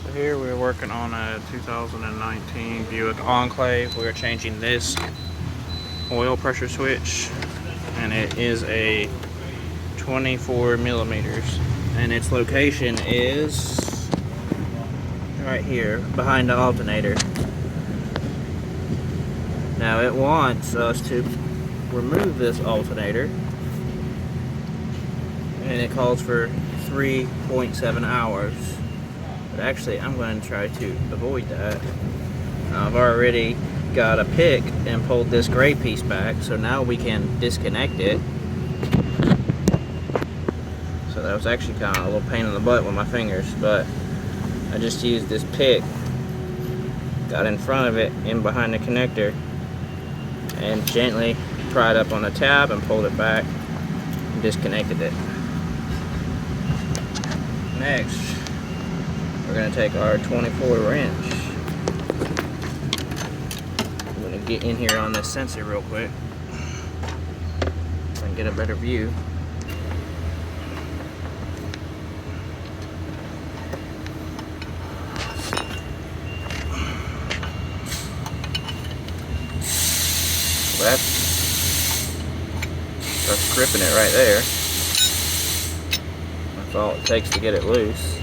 So here we're working on a 2019 Buick Enclave. We're changing this oil pressure switch, and it is a 24 millimeters, and its location is right here behind the alternator. Now it wants us to remove this alternator, and it calls for 3.7 hours. But actually, I'm going to try to avoid that. I've already got a pick and pulled this gray piece back, so now we can disconnect it. So that was actually kind of a little pain in the butt with my fingers, but I just used this pick, got in front of it, in behind the connector, and gently pried up on the tab and pulled it back and disconnected it. Next, we're going to take our 24 wrench. I'm going to get in here on this sensor real quick and get a better view. That's gripping it right there. That's all it takes to get it loose.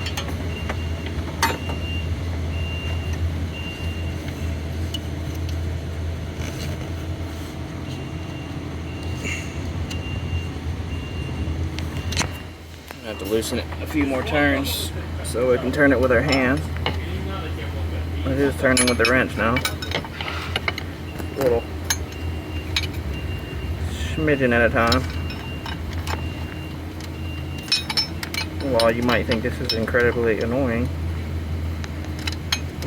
I have to loosen it a few more turns so we can turn it with our hand. It is turning with the wrench now. A little smidgen at a time. While you might think this is incredibly annoying,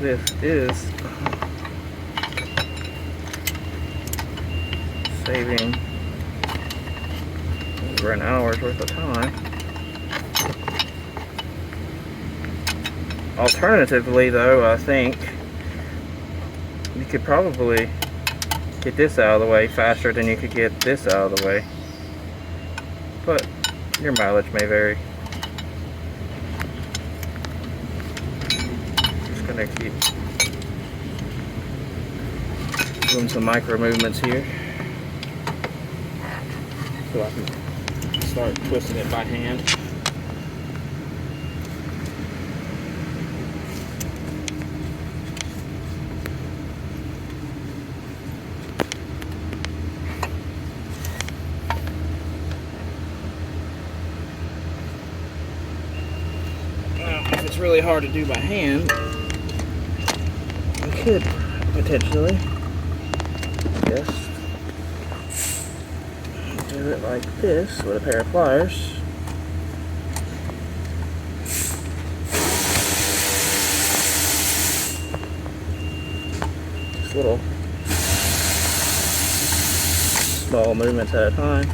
this is saving over an hour's worth of time. Alternatively though, I think you could probably get this out of the way faster than you could get this out of the way, but your mileage may vary. Just gonna keep doing some micro movements here so I can start twisting it by hand. If it's really hard to do by hand, I could potentially just do it like this with a pair of pliers. Just little small movements at a time.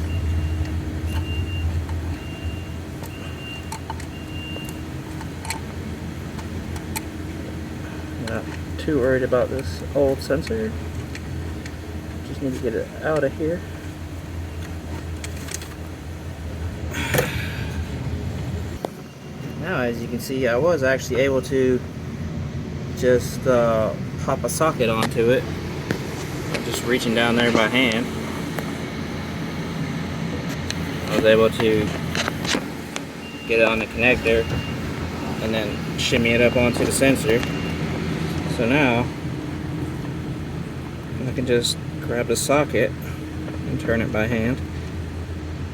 Not too worried about this old sensor. Just need to get it out of here. Now, as you can see, I was actually able to just pop a socket onto it. I'm just reaching down there by hand. I was able to get it on the connector and then shimmy it up onto the sensor. So now I can just grab the socket and turn it by hand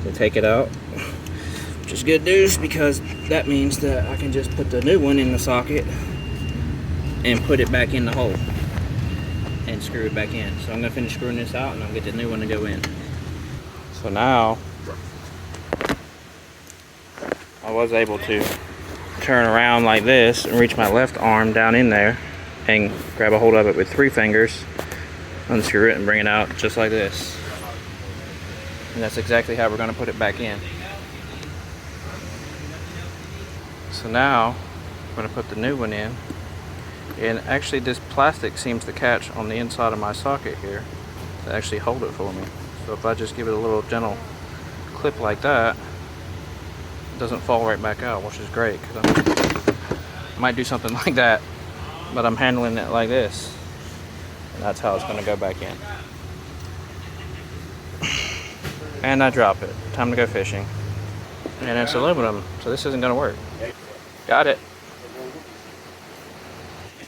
to take it out, which is good news because that means that I can just put the new one in the socket and put it back in the hole and screw it back in. So I'm going to finish screwing this out and I'll get the new one to go in. So now I was able to turn around like this and reach my left arm down in there and grab a hold of it with 3 fingers, unscrew it and bring it out just like this. And that's exactly how we're going to put it back in. So now I'm going to put the new one in, and actually this plastic seems to catch on the inside of my socket here to actually hold it for me. So if I just give it a little gentle clip like that, it doesn't fall right back out, which is great because I'm Might do something like that, but I'm handling it like this. And that's how it's gonna go back in. And I drop it. Time to go fishing. And it's aluminum, so this isn't gonna work. Got it.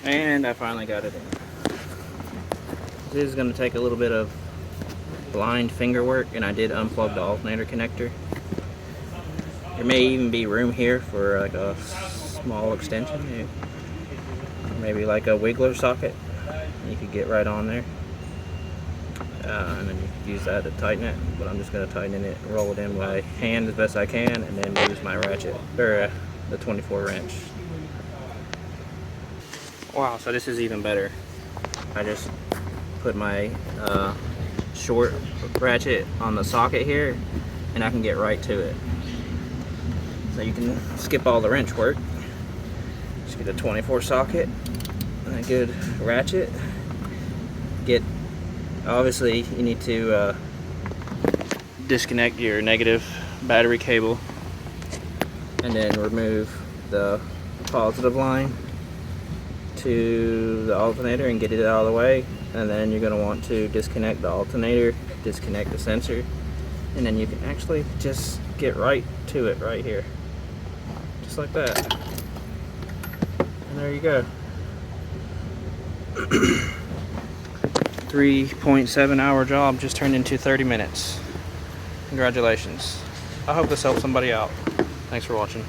And I finally got it in. This is gonna take a little bit of blind finger work, and I did unplug the alternator connector. There may even be room here for like a small extension, maybe like a wiggler socket. You could get right on there, and then you could use that to tighten it. But I'm just going to tighten it, roll it in by hand as best I can, and then use my ratchet or the 24 wrench. Wow, so this is even better. I just put my short ratchet on the socket here, and I can get right to it. So you can skip all the wrench work. Just get a 24 socket and a good ratchet. Obviously you need to disconnect your negative battery cable, and then remove the positive line to the alternator and get it out of the way. And then you're going to want to disconnect the alternator, disconnect the sensor, and then you can actually just get right to it right here, just like that. And there you go. 3.7 hour job just turned into 30 minutes. Congratulations. I hope this helps somebody out. Thanks for watching.